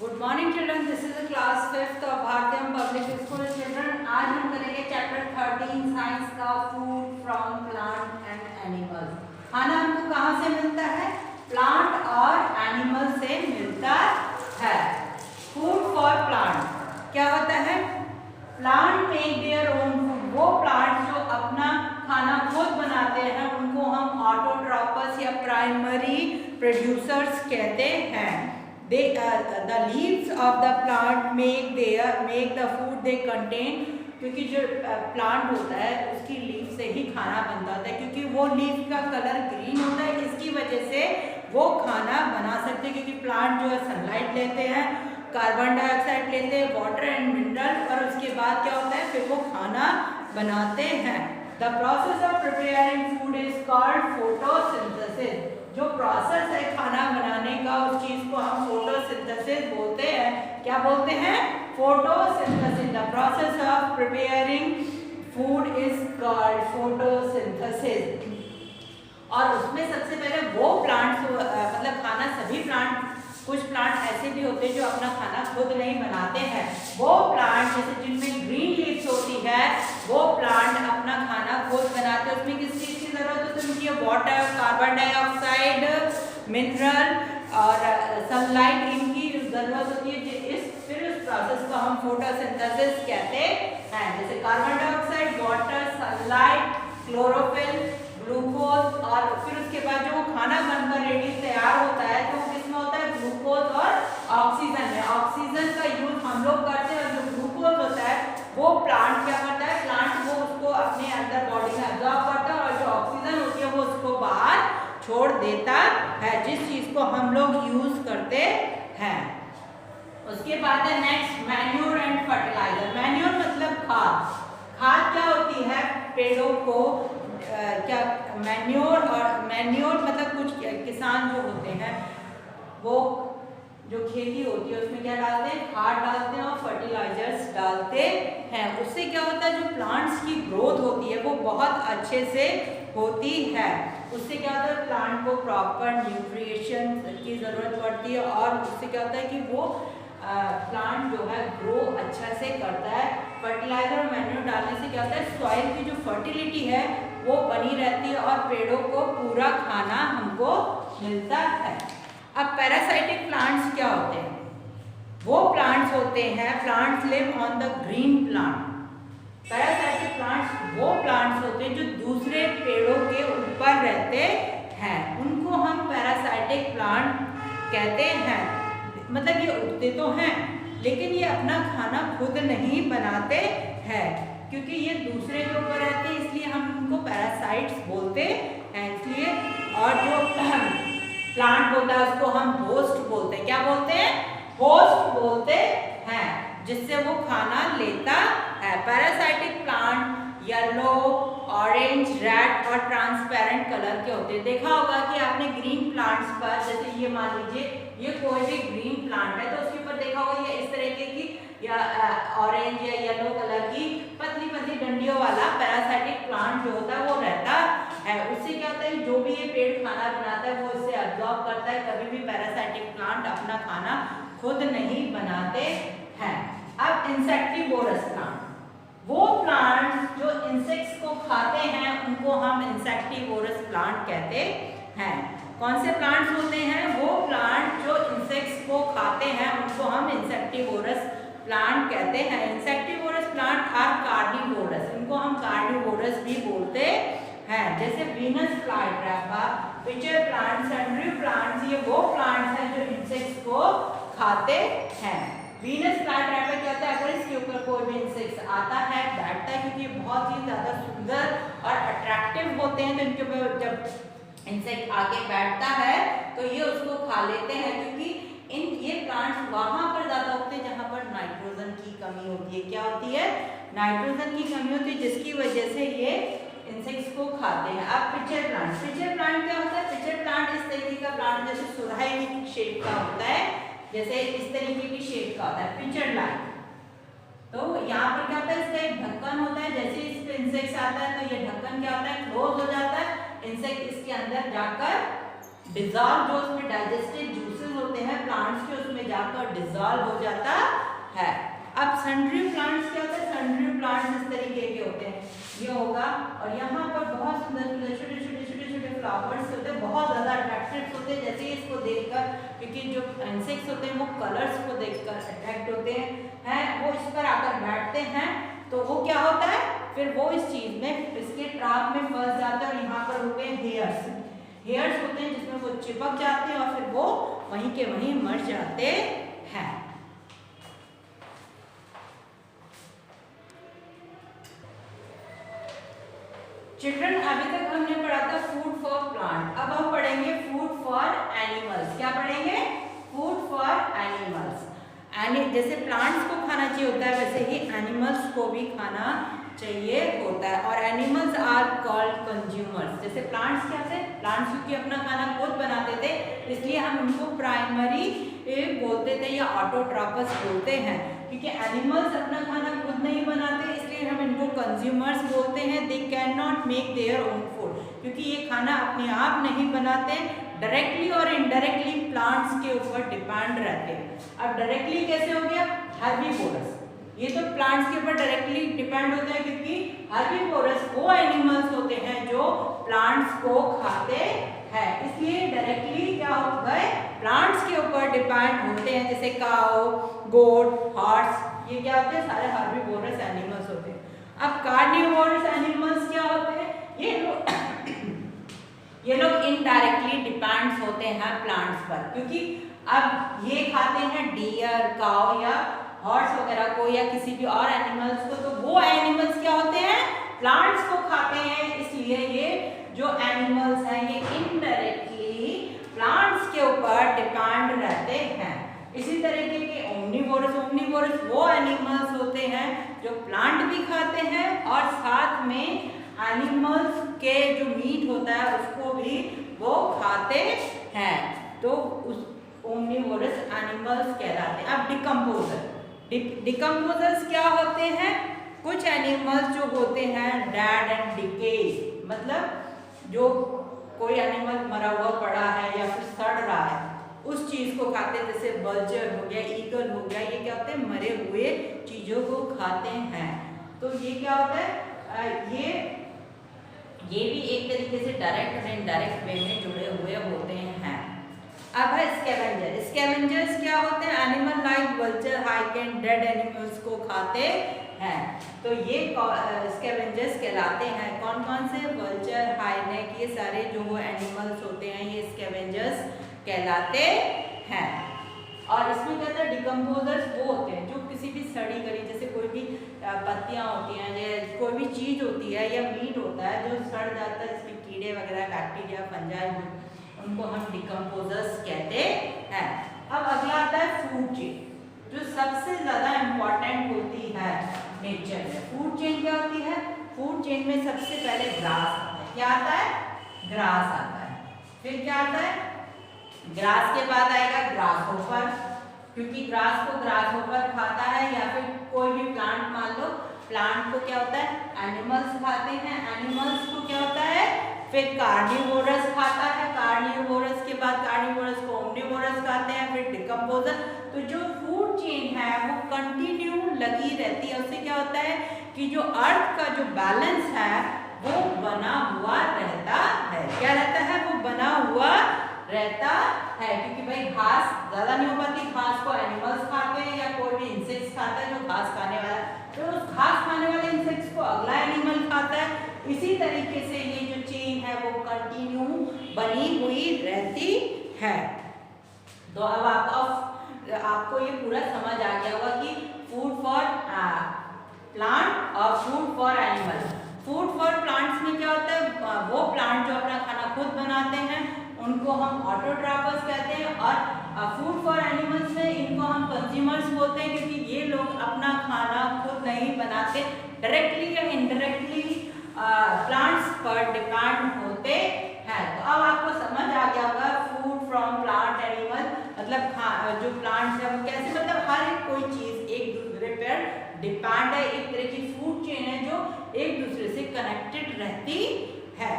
Good morning children, this is class 5th of भारतीय public school. Children, आज हम करेंगे चैप्टर 13 साइंस का food from plant and animals. खाना हमको कहाँ से मिलता है? प्लांट और एनिमल से मिलता है। फूड फॉर प्लांट क्या होता है? Plant make their own food. वो प्लांट जो अपना खाना खुद बनाते हैं उनको हम ऑटोट्रॉपस या प्राइमरी प्रोड्यूसर्स कहते हैं। The leaves of the plant make the food they contain। क्योंकि जो प्लांट होता है उसकी लीफ से ही खाना बनता होता है, क्योंकि वो लीफ का कलर ग्रीन होता है, इसकी वजह से वो खाना बना सकते हैं। क्योंकि प्लांट जो है सनलाइट लेते हैं, कार्बन डाइऑक्साइड लेते हैं, वाटर एंड मिनरल, और उसके बाद क्या होता है फिर वो खाना बनाते हैं। The process of preparing food is called photosynthesis. जो प्रोसेस है खाना बनाने का उस चीज को हम फोटोसिंथेसिस बोलते हैं। क्या बोलते हैं? Photosynthesis. The process of preparing food is called photosynthesis. और उसमें सबसे पहले वो प्लांट्स मतलब खाना सभी प्लांट, कुछ प्लांट ऐसे भी होते हैं जो अपना खाना खुद नहीं बनाते हैं। वो प्लांट जैसे जिनमें ग्रीन लीव्स होती है वो प्लांट अपना खाना खुद बनाते हैं। उसमें किस चीज की जरूरत होती है? उनकी वाटर, कार्बन डाइऑक्साइड, मिनरल और सनलाइट, इनकी जरूरत होती है। फिर उस प्रोसेस को हम फोटोसिंथेसिस कहते हैं। जैसे carbon dioxide, water, sunlight, chlorophyll, glucose, और फिर उसके बाद जो खाना बनकर रेडी तैयार होता है तो किसमें होता है? ग्लूकोज और ऑक्सीजन में। ऑक्सीजन का यूज हम लोग करते हैं और जो ग्लूकोज होता है वो प्लांट क्या करता है? प्लांट वो उसको अपने अंदर बॉडी में एब्जॉर्ब करता है, और जो ऑक्सीजन होती है वो उसको बाहर छोड़ देता है, जिस चीज को हम लोग यूज करते हैं। उसके बाद है next manure and fertiliser. Manure मतलब खाद। खाद क्या होती है? पेड़ों को क्या मैन्योर मतलब कुछ किसान जो होते हैं वो जो खेती होती है उसमें क्या डालते हैं? खाद डालते हैं और फर्टिलाइजर्स डालते हैं। उससे क्या होता है? जो प्लांट्स की ग्रोथ होती है वो बहुत अच्छे से होती है। उससे क्या होता है? प्लांट को प्रॉपर न्यूट्रिशन की जरूरत पड़ती है, और उससे क्या होता है कि वो प्लांट जो है ग्रो अच्छा से करता है। फर्टिलाइजर और मैन्योर डालने से क्या होता है? सॉइल की जो फर्टिलिटी है वो बनी रहती है और पेड़ों को पूरा खाना हमको मिलता है। अब पैरासाइटिक प्लांट्स क्या होते हैं? वो प्लांट्स होते हैं, plants live on the green plant. Parasitic plants वो प्लांट्स होते हैं जो दूसरे पेड़ों के ऊपर रहते हैं, उनको हम पैरासाइटिक प्लांट कहते हैं। मतलब ये उगते तो हैं लेकिन ये अपना खाना खुद नहीं बनाते हैं, क्योंकि ये दूसरे के ऊपर रहते हैं, इसलिए हम उनको पैरासाइट्स बोलते हैं। इसलिए और जो प्लांट होता है उसको हम होस्ट बोलते हैं। क्या बोलते हैं? होस्ट बोलते हैं, जिससे वो खाना लेता है। Parasitic plant yellow, orange, red और ट्रांसपेरेंट कलर के होते हैं। देखा होगा कि आपने ग्रीन प्लांट्स पर, जैसे ये मान लीजिए ये कोई भी ग्रीन प्लांट है तो उसके ऊपर देखा होगा ये इस तरीके की या ऑरेंज या येलो कलर की पतली पतली डंडियों वाला पैरासाइटिक प्लांट जो होता है वो रहता है। उससे क्या होता है? जो भी ये पेड़ खाना बनाता है वो इससे एब्जॉर्ब करता है। कभी भी पैरासाइटिक प्लांट अपना खाना खुद नहीं बनाते हैं। अब इंसेक्टिवोरस प्लांट, वो प्लांट जो इंसेक्ट्स को खाते हैं उनको हम इंसेक्टिवोरस प्लांट कहते हैं। कौन से प्लांट्स होते हैं? वो प्लांट जो इंसेक्ट्स को खाते हैं उनको हम इंसेक्टिवोरस प्लांट कहते हैं। इंसेक्टिवोरस प्लांट आर कार्निवोरस, इनको हम कार्निवोरस भी बोलते हैं। जैसे Venus flytrap, pitcher plant, sundew plants, ये वो प्लांट्स हैं जो इंसेक्ट्स को खाते हैं। वीनस फ्लाईट्रैपा क्या होता है? अगर इसके ऊपर कोई भी इंसेक्ट आता है, बैठता है, क्योंकि बहुत ही ज्यादा सुंदर और अट्रैक्टिव होते हैं, तो इनके ऊपर जब इंसेक्ट आके बैठता है तो ये उसको खा लेते हैं, क्योंकि ये प्लांट्स वहां पर ज्यादा उगते हैं जहां पर नाइट्रोजन की कमी होती है। क्या होती है? नाइट्रोजन की कमी होती है, जिसकी वजह से ये इंसेक्ट्स को खाते हैं। अब पिचर प्लांट, पिचर प्लांट क्या होता है? पिचर प्लांट इस तरीके का प्लांट जैसे सुराही शेप का होता है, जैसे इस तरीके की शेप का होता है पिचर लाइक। तो यहाँ पर क्या होता है? इसका एक ढक्कन होता है, जैसे इस पे इंसेक्ट आता है तो ये ढक्कन क्या होता है? क्लोज हो जाता है, इंसेक्ट इसके अंदर जाकर डिजॉल्व, जो उसमें डाइजेस्टिव जूसेस होते हैं प्लांट्स के, उसमें जाकर डिजॉल्व हो जाता है। अब सन्ड्री प्लांट्स क्या होता है? सन्ड्री प्लांट्स इस तरीके के होते हैं, ये होगा, और यहाँ पर बहुत सुंदर सुंदर छोटे छोटे छोटे छोटे फ्लावर्स होते हैं, बहुत ज़्यादा अट्रैक्टिव होते हैं। जैसे इसको देखकर, क्योंकि जो इंसेक्ट्स होते हैं वो कलर्स को देखकर अट्रैक्ट होते हैं, वो इस पर आकर बैठते हैं, तो वो क्या होता है, फिर वो इस चीज़ में, इसके ट्रैप में फंस जाते हैं, और यहाँ पर होते हैं हेयर्स, हेयर्स होते हैं जिसमें वो चिपक जाते हैं और फिर वो वहीं के वहीं मर जाते हैं। चिल्ड्रन, अभी तक हमने पढ़ा था फूड फॉर प्लांट, अब हम पढ़ेंगे फूड फॉर एनिमल्स। क्या पढ़ेंगे? Food for animals. जैसे प्लांट्स को खाना चाहिए होता है, वैसे ही एनिमल्स को भी खाना चाहिए होता है। और एनिमल्स आर कॉल्ड कंज्यूमर्स। जैसे प्लांट्स क्या थे? प्लांट्स क्योंकि अपना खाना खुद बनाते थे, इसलिए हम उनको प्राइमरी बोलते थे या ऑटोट्रॉफस बोलते हैं। क्योंकि एनिमल्स अपना खाना खुद नहीं बनाते, इसलिए हम इनको कंज्यूमर्स बोलते हैं। They can not make their own food, क्योंकि ये खाना अपने आप नहीं बनाते, डायरेक्टली और इनडायरेक्टली प्लांट्स के ऊपर डिपेंड रहते हैं। अब डायरेक्टली कैसे हो गया? हर्बीवोरस, ये तो प्लांट्स के ऊपर डायरेक्टली डिपेंड होता है, क्योंकि हर्बीवोरस वो एनिमल्स होते हैं जो प्लांट्स को खाते हैं, इसलिए डायरेक्टली क्या हो गए? प्लांट्स के ऊपर डिपेंड होते हैं। जैसे काऊ, गोट, हॉर्स, ये क्या होते हैं? सारे हर्बीवोरस एनिमल्स होते हैं। अब कार्निवोरस एनिमल्स क्या होते हैं? ये लोग इनडायरेक्टली डिपेंड्स होते हैं प्लांट्स पर, क्योंकि अब ये खाते हैं डियर, काऊ या हॉर्स वगैरह को, या किसी भी और एनिमल्स को, तो वो एनिमल्स क्या होते हैं? प्लांट्स को खाते हैं। इसलिए ये जो एनिमल्स हैं ये इनडायरेक्टली प्लांट्स के ऊपर डिपेंड रहते हैं। इसी तरीके के ओमनीवोरस, ओमनीवोरस वो एनिमल्स होते हैं जो प्लांट भी खाते हैं और साथ में एनिमल्स के जो मीट होता है उसको भी वो खाते हैं, तो उस ओमनीवोरस एनिमल्स कहलाते हैं। अब डिकम्पोजर, डिकम्पोजर्स क्या होते हैं? कुछ एनिमल्स जो होते हैं डेड एंड डिके, मतलब जो कोई एनिमल मरा हुआ पड़ा है या फिर सड़ रहा है उस चीज को खाते हैं। जैसे बल्चर हो गया, ईगल हो गया, ये क्या होते हैं? मरे हुए चीजों को खाते हैं। तो ये क्या होता है? ये भी एक तरीके से डायरेक्ट और इनडायरेक्ट वे में जुड़े हुए होते हैं। अब है स्कैवेंजर। स्कैवेंजर्स क्या होते हैं? Animal like vulture, hike and dead animals को खाते हैं। तो ये स्कैवेंजर्स कहलाते हैं। कौन कौन से? वल्चर, हाइनेक, ये सारे जो वो एनिमल्स होते हैं ये स्कैवेंजर्स कहलाते हैं। और इसमें क्या होता है? डिकम्पोजर्स वो होते हैं जो किसी भी सड़ी गली, जैसे कोई भी पत्तियां होती हैं या कोई भी चीज होती है या मीट होता है जो सड़ जाता है, जिसमें कीड़े वगैरह, बैक्टीरिया, फंजाई, उनको हम डिकम्पोजर्स कहते हैं। अब अगला आता है फूड चेन, जो सबसे ज्यादा इम्पोर्टेंट होती है नेचर में। फूड चेन क्या होती है? फूड चेन में सबसे पहले ग्रास आता है। क्या आता है? ग्रास आता है। फिर क्या आता है? ग्रास के बाद आएगा ग्रासहोपर, क्योंकि ग्रास को ग्रासहोपर खाता है, या फिर कोई भी प्लांट, मान लो प्लांट को क्या होता है? एनिमल्स खाते हैं, एनिमल्स को क्या होता है? फिर कार्निवोरस खाता है, कार्निवोरस के बाद कार्निवोरस को ओमनीवोरस खाते हैं, फिर डिकम्पोजर। तो जो फूड चेन है वो कंटिन्यू लगी रहती है। उससे क्या होता है कि जो अर्थ का जो बैलेंस है वो बना हुआ रहता है। क्या रहता है? वो बना हुआ रहता है, क्योंकि भाई घास ज्यादा नहीं हो पाती, घास को एनिमल्स खाते हैं या कोई भी इंसेक्ट्स खाता है जो घास खाने वाला, तो उस घास खाने वाले इंसेक्ट्स को अगला एनिमल खाता है। इसी तरीके से ये जो चेन है वो कंटिन्यू बनी हुई रहती है। तो अब आपको ये पूरा समझ आ गया होगा कि फूड फॉर प्लांट और food for animal. Food for plants में क्या होता है? वो प्लांट जो अपना खाना खुद बनाते हैं उनको हम ऑटोट्रॉफस कहते हैं, और फूड फॉर एनिमल्स में इनको हम कंज्यूमर्स बोलते हैं, क्योंकि ये लोग अपना खाना खुद नहीं बनाते, डायरेक्टली या इनडायरेक्टली प्लांट्स पर डिपेंड होते हैं। तो अब आपको समझ आ गया होगा फूड फ्रॉम प्लांट एनिमल मतलब जो प्लांट्स है वो कैसे, मतलब हर एक कोई चीज एक दूसरे पर डिपेंड है, एक तरह की फूड चेन है जो एक दूसरे से कनेक्टेड रहती है।